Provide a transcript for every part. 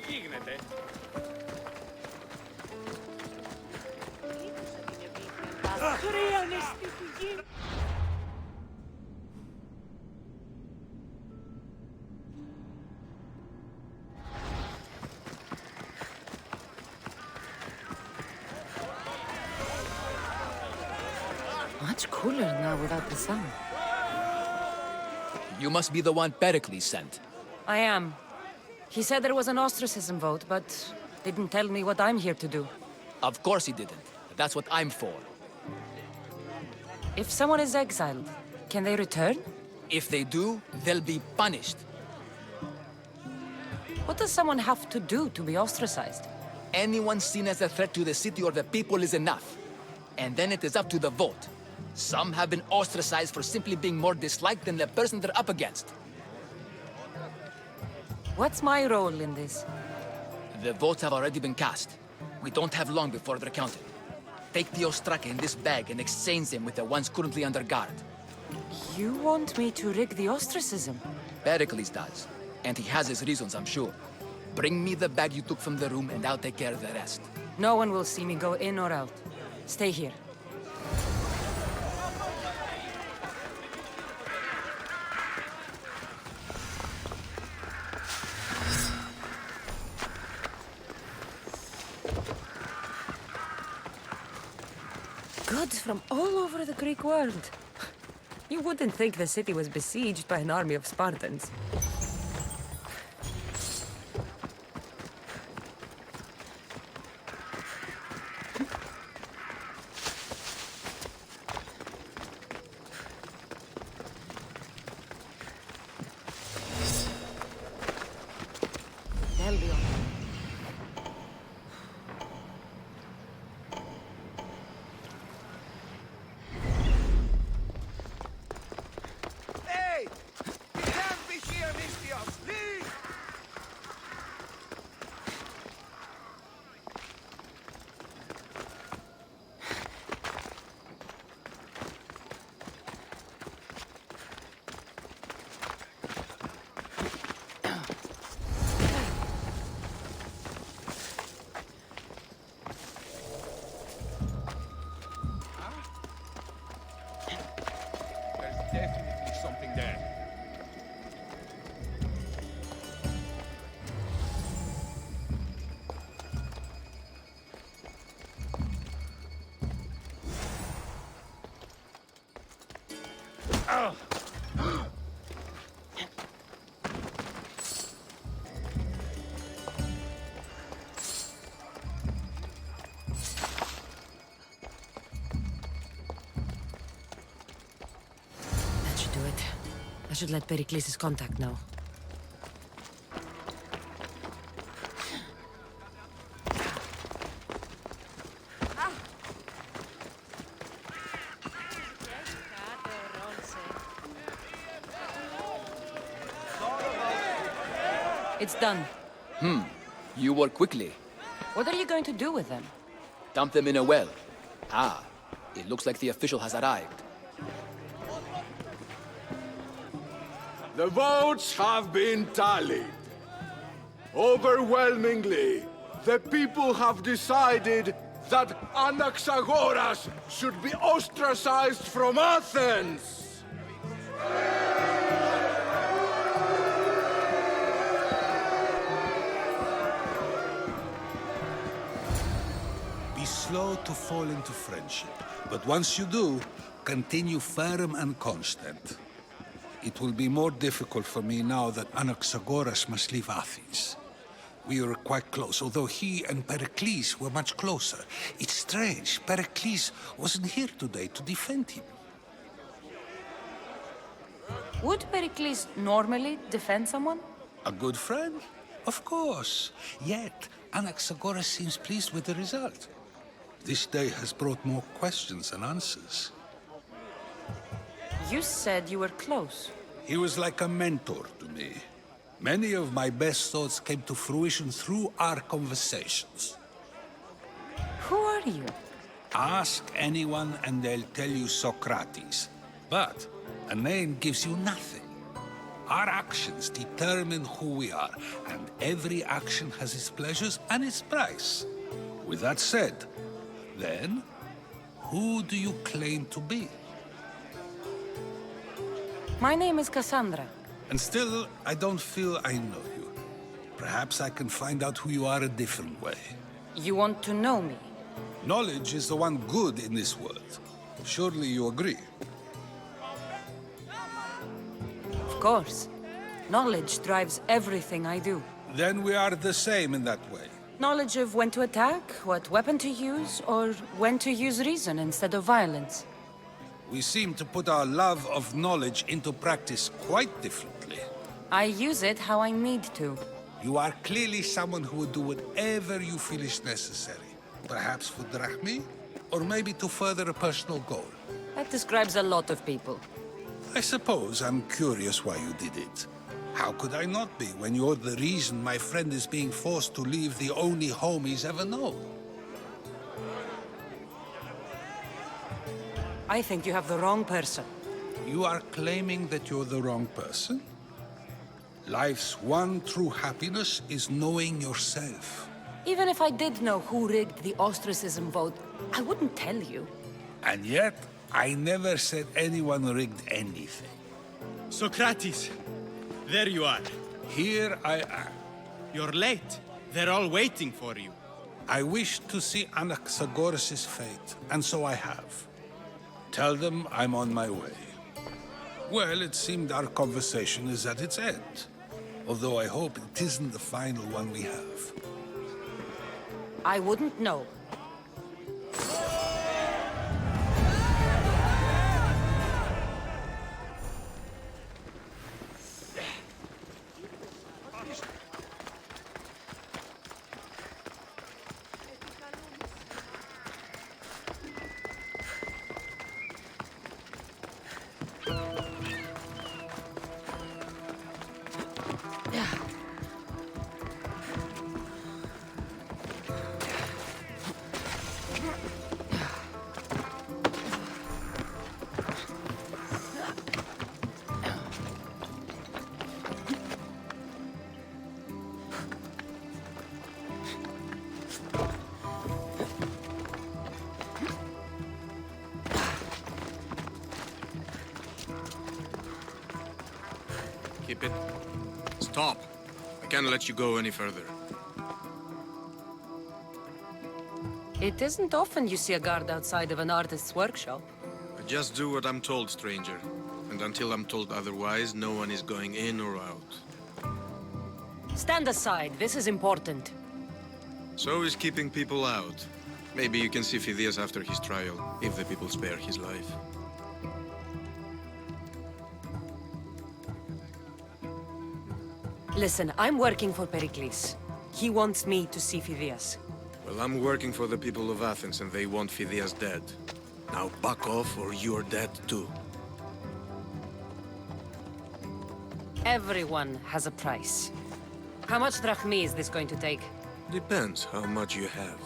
γίνεται? Much cooler now without the sun. You must be the one Perikles sent. I am. He said there was an ostracism vote, but didn't tell me what I'm here to do. Of course he didn't. That's what I'm for. If someone is exiled, can they return? If they do, they'll be punished. What does someone have to do to be ostracized? Anyone seen as a threat to the city or the people is enough. And then it is up to the vote. Some have been ostracized for simply being more disliked than the person they're up against. What's my role in this? The votes have already been cast. We don't have long before they're counted. Take the Ostraka in this bag and exchange them with the ones currently under guard. You want me to rig the ostracism? Perikles does. And he has his reasons, I'm sure. Bring me the bag you took from the room and I'll take care of the rest. No one will see me go in or out. Stay here. Goods from all over the Greek world. You wouldn't think the city was besieged by an army of Spartans. They'll be all right. Hey! You can't be here, Mistios! Leave! There's definitely something there. That should do it. I should let Perikles' contact know. It's done. You work quickly. What are you going to do with them? Dump them in a well. Ah, it looks like the official has arrived. The votes have been tallied. Overwhelmingly, the people have decided that Anaxagoras should be ostracized from Athens. Be slow to fall into friendship, but once you do, continue firm and constant. It will be more difficult for me now that Anaxagoras must leave Athens. We were quite close, although he and Perikles were much closer. It's strange, Perikles wasn't here today to defend him. Would Perikles normally defend someone? A good friend? Of course. Yet, Anaxagoras seems pleased with the result. This day has brought more questions than answers. You said you were close. He was like a mentor to me. Many of my best thoughts came to fruition through our conversations. Who are you? Ask anyone and they'll tell you Socrates. But a name gives you nothing. Our actions determine who we are, and every action has its pleasures and its price. With that said, then, who do you claim to be? My name is Kassandra. And still, I don't feel I know you. Perhaps I can find out who you are a different way. You want to know me? Knowledge is the one good in this world. Surely you agree? Of course. Knowledge drives everything I do. Then we are the same in that way. Knowledge of when to attack, what weapon to use, or when to use reason instead of violence. We seem to put our love of knowledge into practice quite differently. I use it how I need to. You are clearly someone who would do whatever you feel is necessary. Perhaps for drachmi, or maybe to further a personal goal. That describes a lot of people. I suppose I'm curious why you did it. How could I not be when you're the reason my friend is being forced to leave the only home he's ever known? I think you have the wrong person. You are claiming that you're the wrong person? Life's one true happiness is knowing yourself. Even if I did know who rigged the ostracism vote, I wouldn't tell you. And yet, I never said anyone rigged anything. Socrates! There you are. Here I am. You're late. They're all waiting for you. I wish to see Anaxagoras' fate, and so I have. Tell them I'm on my way. Well, it seemed our conversation is at its end. Although I hope it isn't the final one we have. I wouldn't know. Keep it. Stop. I can't let you go any further. It isn't often you see a guard outside of an artist's workshop. I just do what I'm told, stranger. And until I'm told otherwise, no one is going in or out. Stand aside, this is important. So is keeping people out. Maybe you can see Phidias after his trial, if the people spare his life. Listen, I'm working for Perikles. He wants me to see Phidias. Well, I'm working for the people of Athens, and they want Phidias dead. Now back off, or you're dead too. Everyone has a price. How much drachmi is this going to take? Depends how much you have.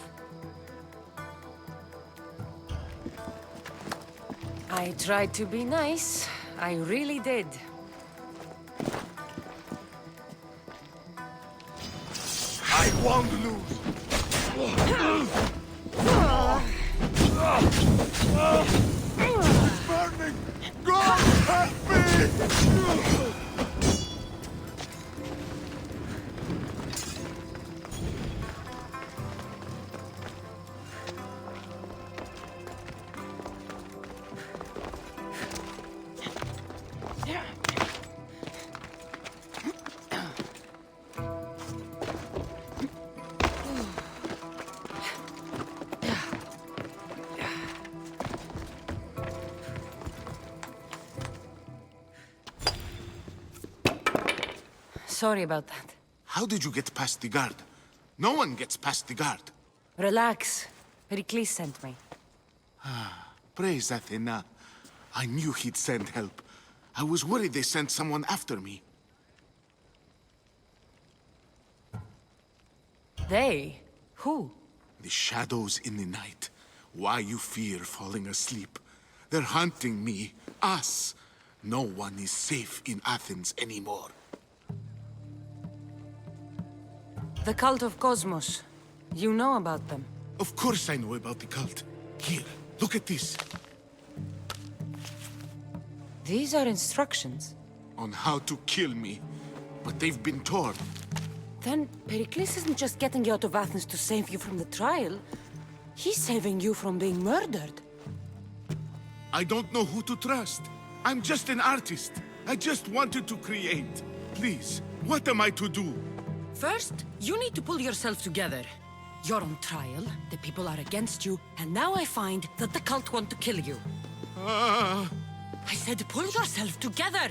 I tried to be nice. I really did. I won't lose. It's burning! God help me! Sorry about that. How did you get past the guard? No one gets past the guard. Relax. Perikles sent me. Praise Athena. I knew he'd send help. I was worried they sent someone after me. They? Who? The shadows in the night. Why you fear falling asleep. They're hunting me. Us. No one is safe in Athens anymore. The cult of Cosmos. You know about them. Of course I know about the cult. Here, look at this. These are instructions. On how to kill me. But they've been torn. Then Perikles isn't just getting you out of Athens to save you from the trial. He's saving you from being murdered. I don't know who to trust. I'm just an artist. I just wanted to create. Please, what am I to do? First, you need to pull yourself together. You're on trial, the people are against you, and now I find that the cult want to kill you. I said pull yourself together!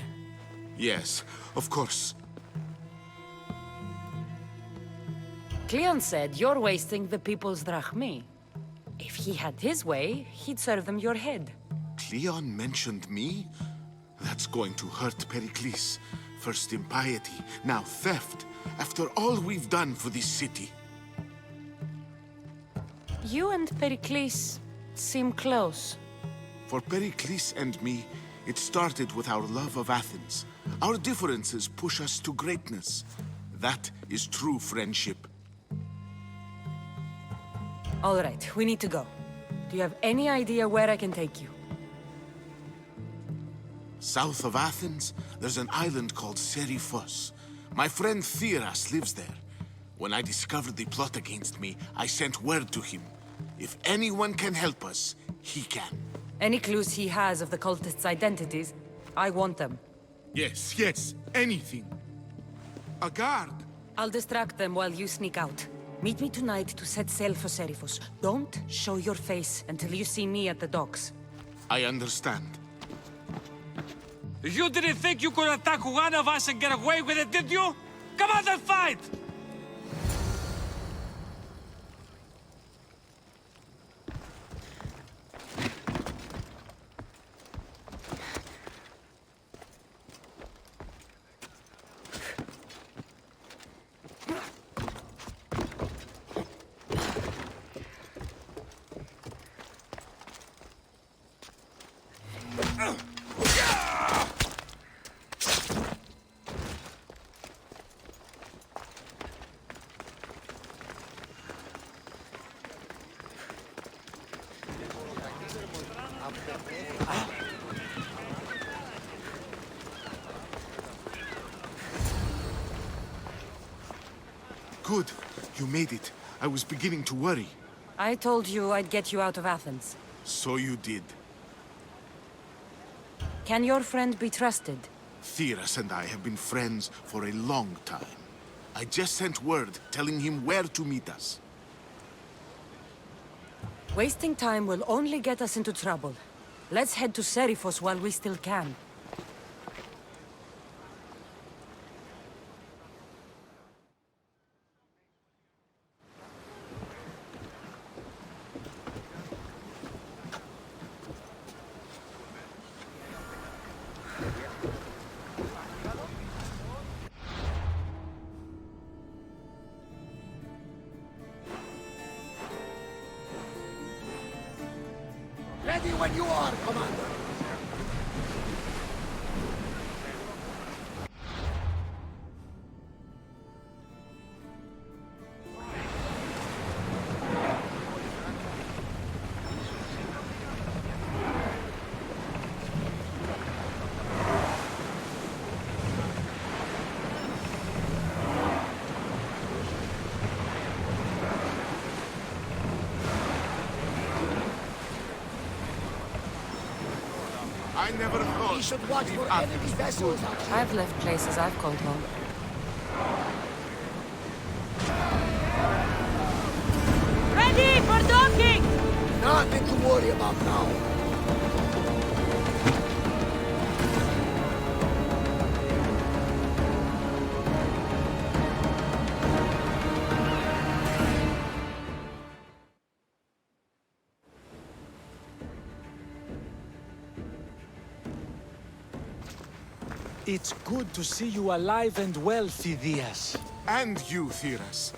Yes, of course. Cleon said you're wasting the people's drachmi. If he had his way, he'd serve them your head. Cleon mentioned me? That's going to hurt Perikles. First impiety, now theft. After all we've done for this city. You and Perikles seem close. For Perikles and me, it started with our love of Athens. Our differences push us to greatness. That is true friendship. All right, we need to go. Do you have any idea where I can take you? South of Athens, there's an island called Seriphos. My friend Theras lives there. When I discovered the plot against me, I sent word to him. If anyone can help us, he can. Any clues he has of the cultists' identities, I want them. Yes, yes, anything. A guard. I'll distract them while you sneak out. Meet me tonight to set sail for Seriphos. Don't show your face until you see me at the docks. I understand. You didn't think you could attack one of us and get away with it, did you? Come on and fight! Good. You made it. I was beginning to worry. I told you I'd get you out of Athens. So you did. Can your friend be trusted? Theras and I have been friends for a long time. I just sent word telling him where to meet us. Wasting time will only get us into trouble. Let's head to Seriphos while we still can. Ready when you are, Commander. I never thought We should watch leave for Athens enemy for vessels. good. I've left places I've called home. Ready for docking! Nothing to worry about now. It's good to see you alive and well, Phidias. And you, Theras.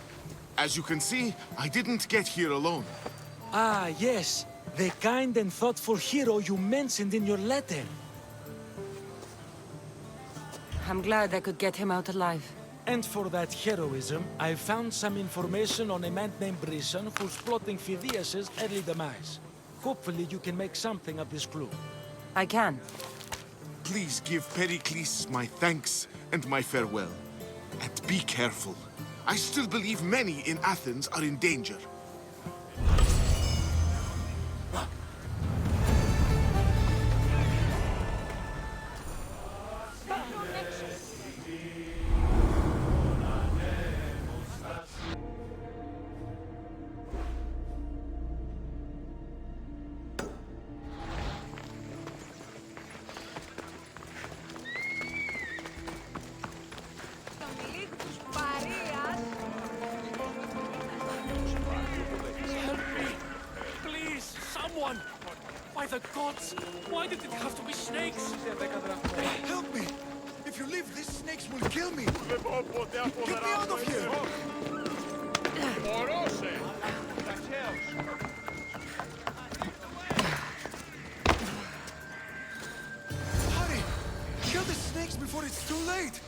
As you can see, I didn't get here alone. Ah, yes. The kind and thoughtful hero you mentioned in your letter. I'm glad I could get him out alive. And for that heroism, I found some information on a man named Brisson who's plotting Phidias' early demise. Hopefully you can make something of this clue. I can. Please give Perikles my thanks and my farewell. And be careful. I still believe many in Athens are in danger. Please, someone! By the gods, why did it have to be snakes? Help me! If you leave, these snakes will kill me! Get me out of here! Hurry! Kill the snakes before it's too late!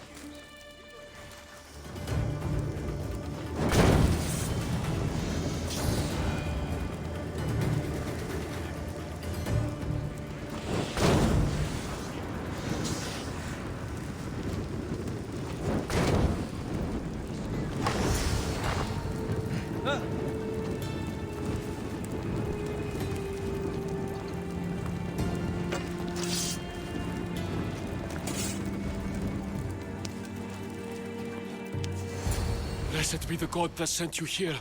Blessed be the god that sent you here.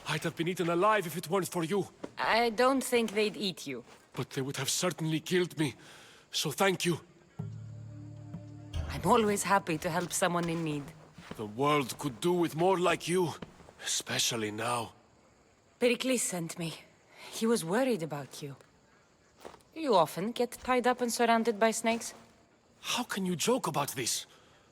I'd have been eaten alive if it weren't for you. I don't think they'd eat you. But they would have certainly killed me. So thank you. I'm always happy to help someone in need. The world could do with more like you. Especially now. Perikles sent me. He was worried about you. You often get tied up and surrounded by snakes? How can you joke about this?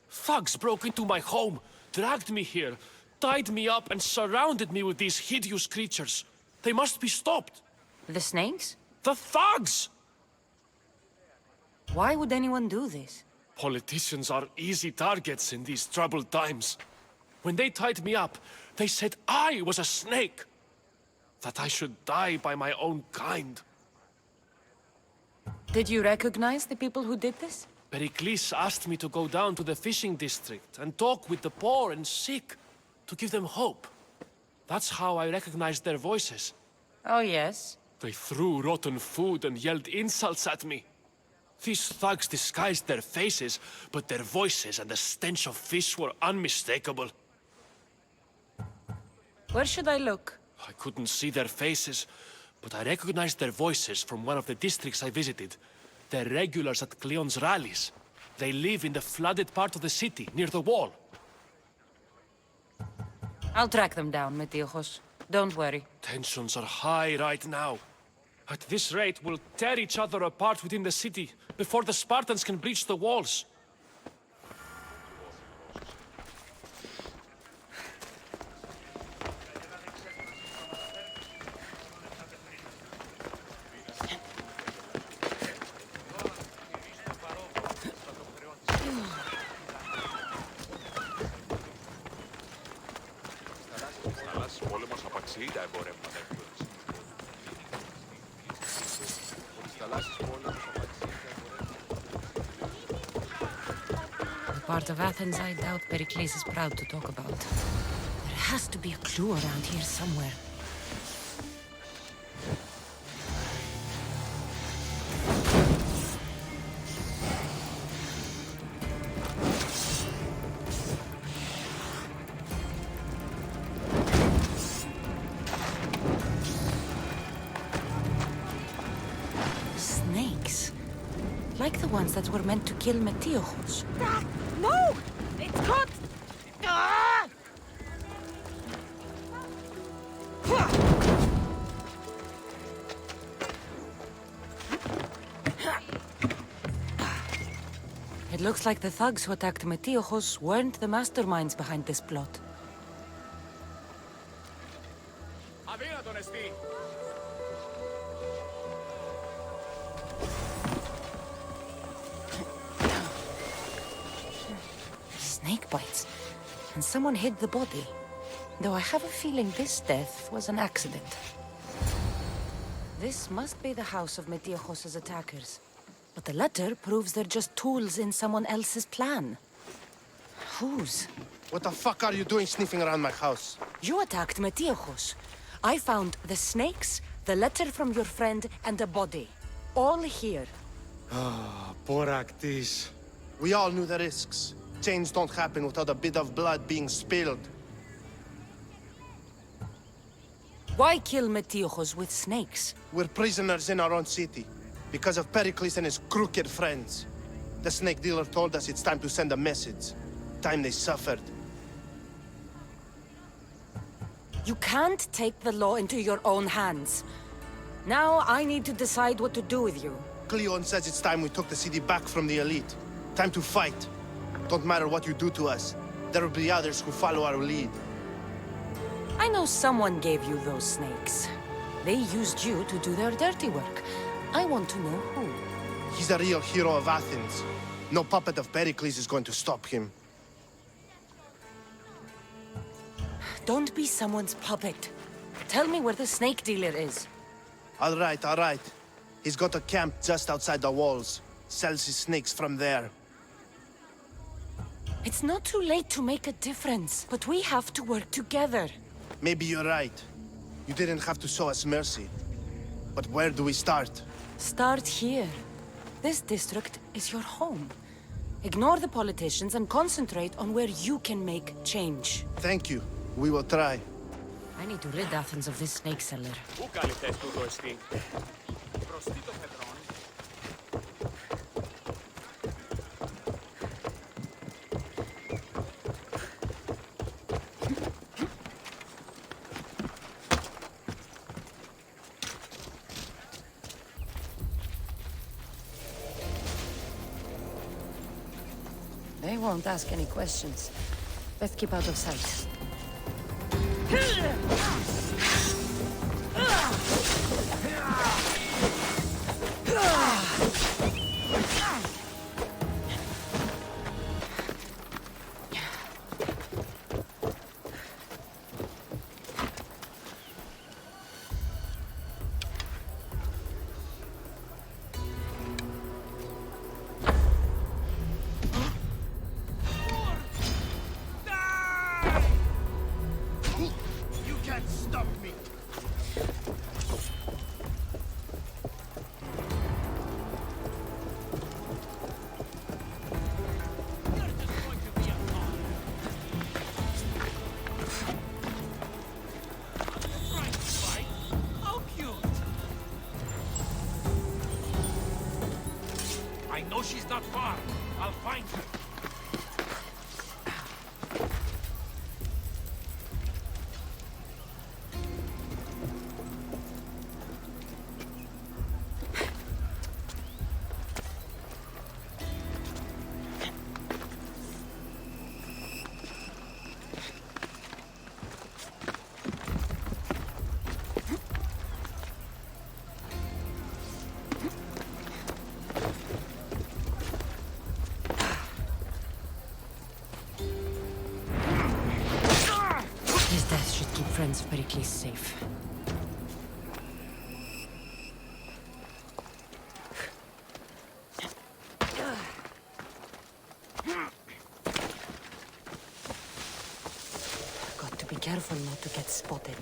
Thugs broke into my home, dragged me here, tied me up and surrounded me with these hideous creatures. They must be stopped. The snakes? The thugs! Why would anyone do this? Politicians are easy targets in these troubled times. When they tied me up, they said I was a snake. That I should die by my own kind. Did you recognize the people who did this? Perikles asked me to go down to the fishing district and talk with the poor and sick, to give them hope. That's how I recognized their voices. Oh, yes. They threw rotten food and yelled insults at me. These thugs disguised their faces, but their voices and the stench of fish were unmistakable. Where should I look? I couldn't see their faces, but I recognized their voices from one of the districts I visited. They're regulars at Cleon's rallies. They live in the flooded part of the city, near the wall. I'll track them down, Metiochos. Don't worry. Tensions are high right now. At this rate, we'll tear each other apart within the city, before the Spartans can breach the walls. The part of Athens I doubt Perikles is proud to talk about. There has to be a clue around here somewhere. Snakes. Like the ones that were meant to kill Metiochos. No! It's caught! Ah! It looks like the thugs who attacked Metiochos weren't the masterminds behind this plot. snake bites, and someone hid the body. Though I have a feeling this death was an accident. This must be the house of Metiochos' attackers. But the letter proves they're just tools in someone else's plan. Whose? What the fuck are you doing sniffing around my house? You attacked Metiochos. I found the snakes, the letter from your friend, and a body. All here. Perikles. We all knew the risks. Change don't happen without a bit of blood being spilled. Why kill Metiochos with snakes? We're prisoners in our own city, because of Perikles and his crooked friends. The snake dealer told us it's time to send a message. Time they suffered. You can't take the law into your own hands. Now I need to decide what to do with you. Cleon says it's time we took the city back from the elite. Time to fight. Don't matter what you do to us. There will be others who follow our lead. I know someone gave you those snakes. They used you to do their dirty work. I want to know who. He's a real hero of Athens. No puppet of Perikles is going to stop him. Don't be someone's puppet. Tell me where the snake dealer is. All right. He's got a camp just outside the walls. Sells his snakes from there. It's not too late to make a difference, but we have to work together. Maybe you're right. You didn't have to show us mercy. But where do we start? Start here. This district is your home. Ignore the politicians and concentrate on where you can make change. Thank you. We will try. I need to rid Athens of this snake seller. They won't ask any questions. Let's keep out of sight. I know she's not far. I'll find her. Friends of Perikles safe. Got to be careful not to get spotted.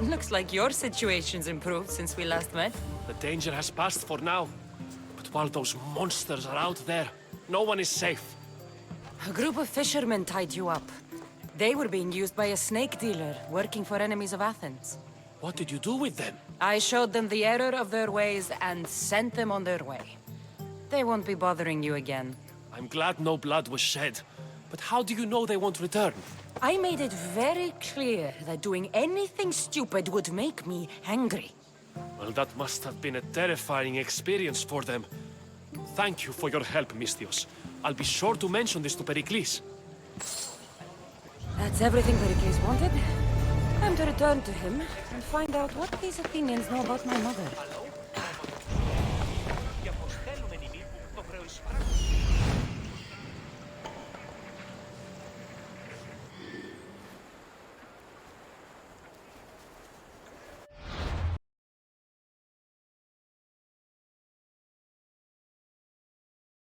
Looks like your situation's improved since we last met. The danger has passed for now. But while those monsters are out there, no one is safe. A group of fishermen tied you up. They were being used by a snake dealer, working for enemies of Athens. What did you do with them? I showed them the error of their ways and sent them on their way. They won't be bothering you again. I'm glad no blood was shed. But how do you know they won't return? I made it very clear that doing anything stupid would make me angry. Well, that must have been a terrifying experience for them. Thank you for your help, Mystios. I'll be sure to mention this to Perikles. That's everything Perikles wanted. Time to return to him and find out what these Athenians know about my mother.